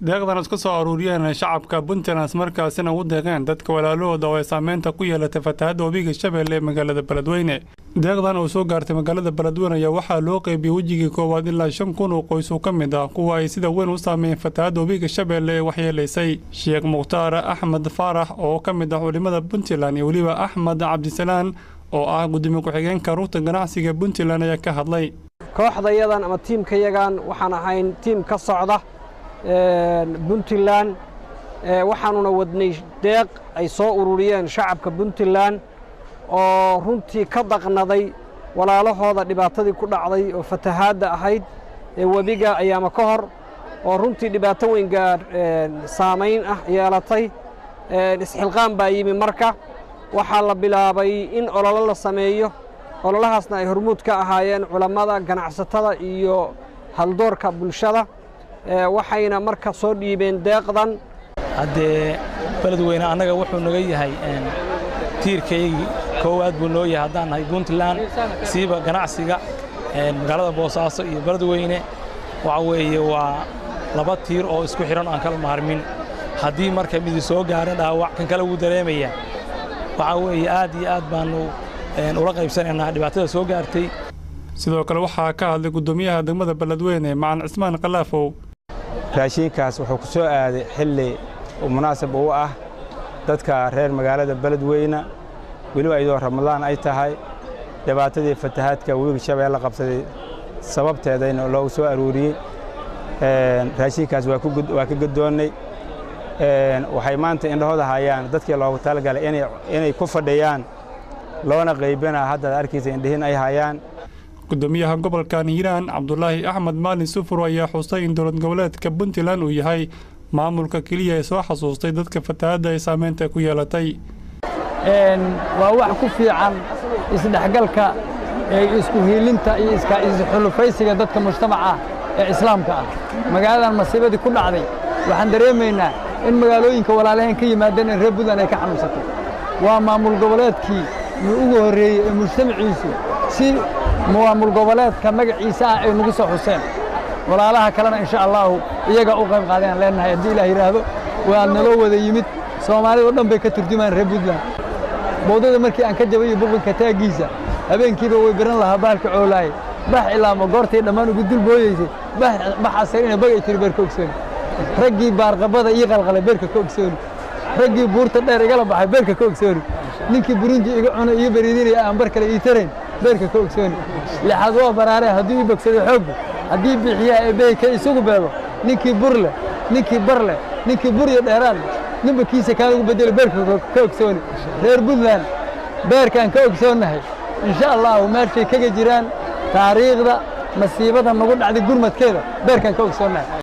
deeqdan isku soo aruuriyeen shacabka Puntland markaasina u deeqeen dadka walaalahooda oo ay saameynta ku yeelatay fatahaadda webiga Shabeelle ee magaalada Beledweyne. Deeqdan oo soo gaartay magaalada Beledweyne ayaa waxaa loo qaybiyay wajigii koowaad ilaa 5,000 oo qoys oo ka mid ah kuwa ay sida weyn u saameeyeen fatahaadda webiga Shabeelle ee waxyeeleysay. Sheekh Mukhtaar Axmed Faarax oo ka mid ah culimada Puntland iyo waliba Axmed Cabdisalaan oo ah gudoomiye ku-xigeenka rugta ganacsiga Puntland ayaa ka hadlay. kooxdayadan ama tiimkayagan waxaan ahayn tiim ka socda Puntland waxaanuna wadnay deeq ay soo ururiyeen shacabka Puntland oo runtii ka daqnaday walaalahooda dhibaatadii ku dhacday oo fatahaadda ahayd ee webiga ayaama ka hor oo runtii dhibaato weyn gaar saameyn ah yeelatay isxilqaan baa yimi marka waxaa la bilaabay in ololo la sameeyo ololahaasna ay hormuud ka ahaayeen culimada ganacsatada iyo haldoorka bulshada waxayna marka soo dhiibeen deeqdan haddee Beledweyne anaga wuxuu naga yahay tiirkaygi koowaad buu noo yahay haddaan nahay Puntland siiba ganacsiga magaalada Boosaaso iyo Beledweyne waxa weeye waa laba tiir oo isku xiran aan kala maarmin haddii marka mid soo gaarin dhaawac kan kale uu dareemaya waxa weeye aad iyo aad baanu ula qaybsanaynaa dhibaatada soo gaartay. sidoo kale waxaa ka hadlay gudoomiyaha degmada Beledweyne Macalin Cismaan Qalaafow. raashinkaas wuxuu ku soo aaday xilli munaasab u ah dadka reer magaalada Beledweyne waliba ayadoo Ramadaan ay tahay dhibaatadii fatahaadka webiga Shabeelle qabsaday sababteedayna loo soo aruuriyay raashinkaas waa ka gadoonay waxay maanta indhahooda hayaan dadkii loogu talagalay inay ku fadhiyaan loona qaybina hadda arkiisa indhihin ay hayaan. gudoomiyaha gobolka Hiiraan Cabdullaahi Axmed Maalin Sufur ayaa xusay in dowlad goboleedka Puntland uu yahay maamulka kaliya ee soo xasuustay dadka fatahaadda ay saameynta ku yeelatay. waa wax ku fiican isdhexgalka isku hiilinta iyo iska xulufaysiga dadka mujtamaca ee islaamka ah. magaaladan masiibadii ku dhacday waxaan dareemaynaa in magaalooyinka walaalaheen ka yimaadeen reer Puntland ay ka xanuunsatay. waa maamul goboleedkii ugu horeeyay ee mujtamaciisu si maamul goboleedka magaciisa ah ay nagu soo xuseen walaalaha kalena insha Allah iyaga u qayb qaadeen leenahay hadii Ilaahay yiraahdo waa naloo wada yimid Soomaalidu dhan bay ka turjumaan reer Puntland. boodada markii aan ka jabay buqinka taagiisa habeenkiiba way garan lahaa baalka coolaay bax ilaamo goortay dhamaan ugu dulbooyeysay bax asarina bagay tir beerka ogsoon raggii baarqabada iyo qalqalay beerka ka ogsoon raggii buurta dheer igala baxay beerka ka ogsoon ninkii Burundi iga cunay iyo bariidinaya aan bar kale ii tareen beerka ka ogsoon lixad waa baraare haddii bogsaday xoog haddii bixiyaa ee beeyka isugu beedo ninkii burle ninkii barle ninkii buryo dheeraan ninba kiisa kaan ugu bedelo beerka ka ogsoon reer Puntland beerkan ka ogsoonahay insha Allah meeshay kaga jiraan taariikhda masiibada nagu dhacday gurmadkeeda beerkan ka ogsoonahay